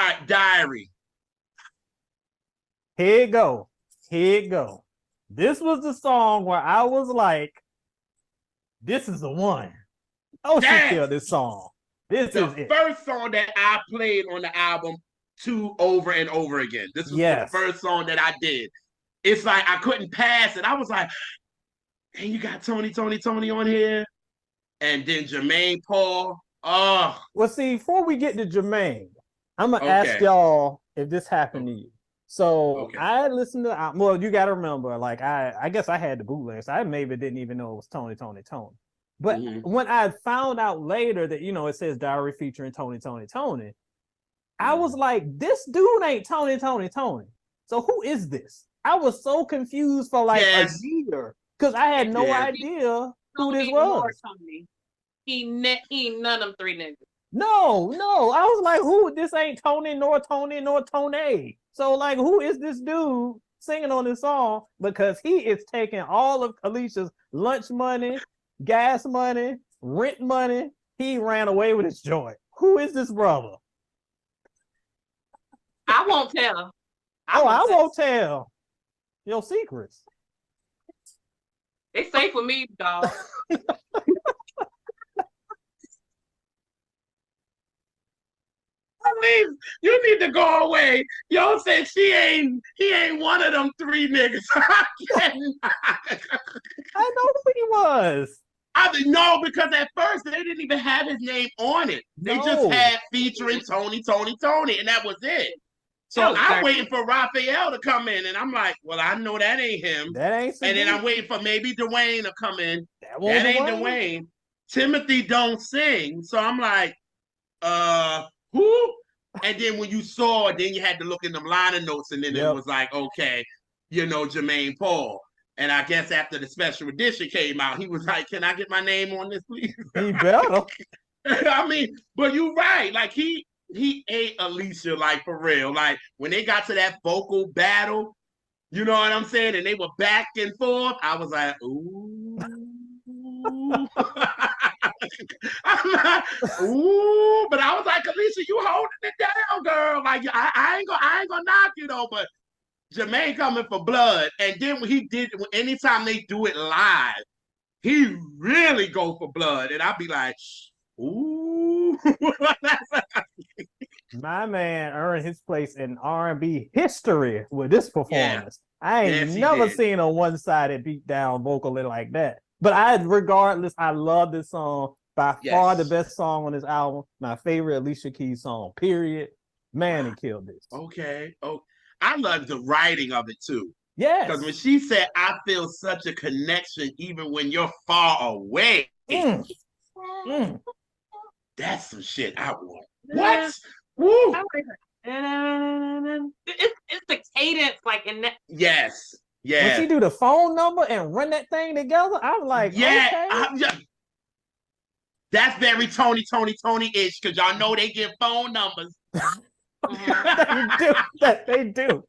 right, Diary. Here it go. Here it go. This was the song where I was like, this is the one. Oh, she That's killed this song. This the is it. first song that I played on the album over and over again. This was the Yes. first song that I did. It's like I couldn't pass it. I was like, hey, you got Toni on here. And then Jermaine Paul. Oh, Well, see, before we get to Jermaine, I'm gonna ask okay. y'all if this happened to you. So Okay. I listened to well, you gotta remember, like I guess I had the bootleg, so I maybe didn't even know it was Toni. But when I found out later that it says Diary featuring Toni, I was like, this dude ain't Toni. So who is this? I was so confused for like a year because I had no idea who this was. He ain't none of them three niggas. No. I was like, who? This ain't Toni nor Toné. So like, who is this dude singing on this song? Because he is taking all of Alicia's lunch money, gas money, rent money. He ran away with his joint. Who is this brother? I won't tell. I won't tell your secrets. It's safe for me, dog. You need to go away. Yo said he ain't one of them three niggas. I know who he was. I didn't know because at first they didn't even have his name on it. They just had featuring Toni, and that was it. So I'm waiting for Raphael to come in, and I'm like, well, I know that ain't him. That ain't. And then I'm waiting for maybe Dwayne to come in. That ain't Dwayne. Timothy don't sing, so I'm like, who? And then when you saw it, then you had to look in them liner notes, and then it was like, okay, Jermaine Paul. And I guess after the special edition came out, he was like, can I get my name on this, please? He better. I mean, but you're right. Like, he ate Alicia, like, for real. Like, when they got to that vocal battle, you know what I'm saying? And they were back and forth. I was like, ooh. I'm like, ooh, but I was like, Alicia, you holding it down, girl. Like, I ain't gonna knock you though, but Jermaine coming for blood. And then when he did, anytime they do it live, he really go for blood. And I'll be like, ooh. My man earned his place in R&B history with this performance. Yeah. I ain't never seen a one-sided beat down vocally like that. But regardless, I love this song. By far the best song on this album. My favorite Alicia Keys song, period. Man, he killed this. Okay. Oh, I love the writing of it too. Yes. Because when she said, I feel such a connection even when you're far away. That's some shit I want. What? Woo! It's the cadence, like in that. Yes. Yeah. When she do the phone number and run that thing together, I'm like, okay. That's very Toni-ish, because y'all know they give phone numbers. They do.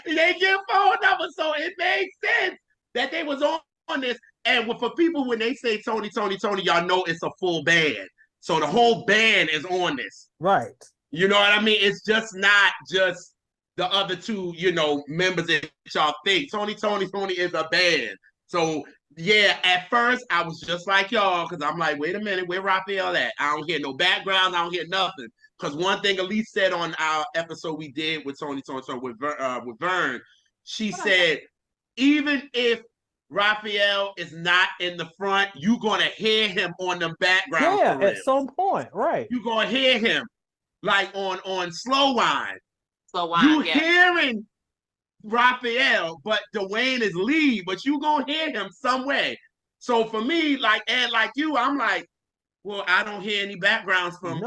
They give phone numbers, so it makes sense that they was on this. And for people, when they say Toni, y'all know it's a full band. So the whole band is on this. Right. You know what I mean? It's just not just the other two, members that y'all think. Toni is a band. So yeah, at first I was just like y'all, because I'm like, wait a minute, where Raphael at? I don't hear no background, I don't hear nothing. Because one thing Elise said on our episode we did with Toni with Vern, she said, even if Raphael is not in the front, you're gonna hear him on the background. Yeah, at some point, right? You're gonna hear him like on Slow Wine. You hearing Raphael, but Dwayne is lead, but you gonna hear him some way. So for me, like you, I'm like, well, I don't hear any backgrounds from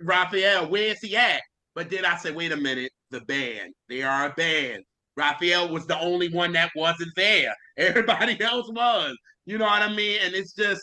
Raphael. Where's he at? But then I said, wait a minute, the band. They are a band. Raphael was the only one that wasn't there. Everybody else was. You know what I mean? And it's just,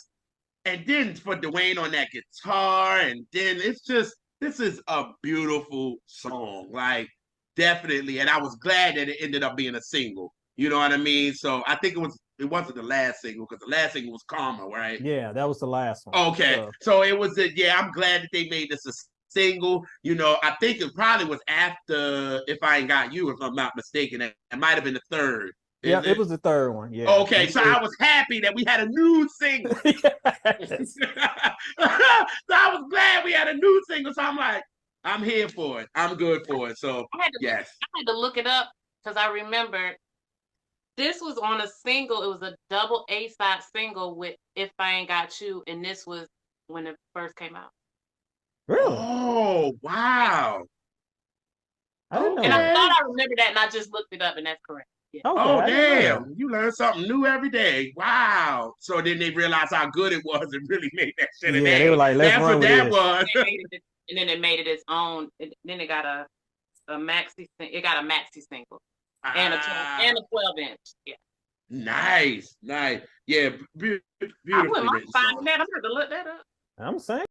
and then for Dwayne on that guitar, and then it's just, this is a beautiful song. Like, definitely. And I was glad that it ended up being a single. You know what I mean? So I think it wasn't the last single, because the last single was Karma, right? Yeah, that was the last one. Okay. So it was I'm glad that they made this a single. You know, I think it probably was after If I Ain't Got You, if I'm not mistaken. It might have been the third. Yeah, it was the third one. Yeah. Okay, so I was happy that we had a new single. So I was glad we had a new single. So I'm like, I'm here for it. I'm good for it. So yes. I had to look it up because I remember this was on a single. It was a double A-side single with If I Ain't Got You, and this was when it first came out. Really? Oh, wow. I didn't know and that. I thought I remembered that, and I just looked it up, and that's correct. Yeah. Okay, oh, damn. You learn something new every day. Wow. So then they realized how good it was and really made that shit a name. They were like, let's That's run what with that this. was. And then it made it its own. Then it got a maxi. It got a maxi single and a 12-inch. Yeah. Nice. Yeah. Beautifully I wouldn't mind written finding song. that. I'm going to look that up. I'm saying.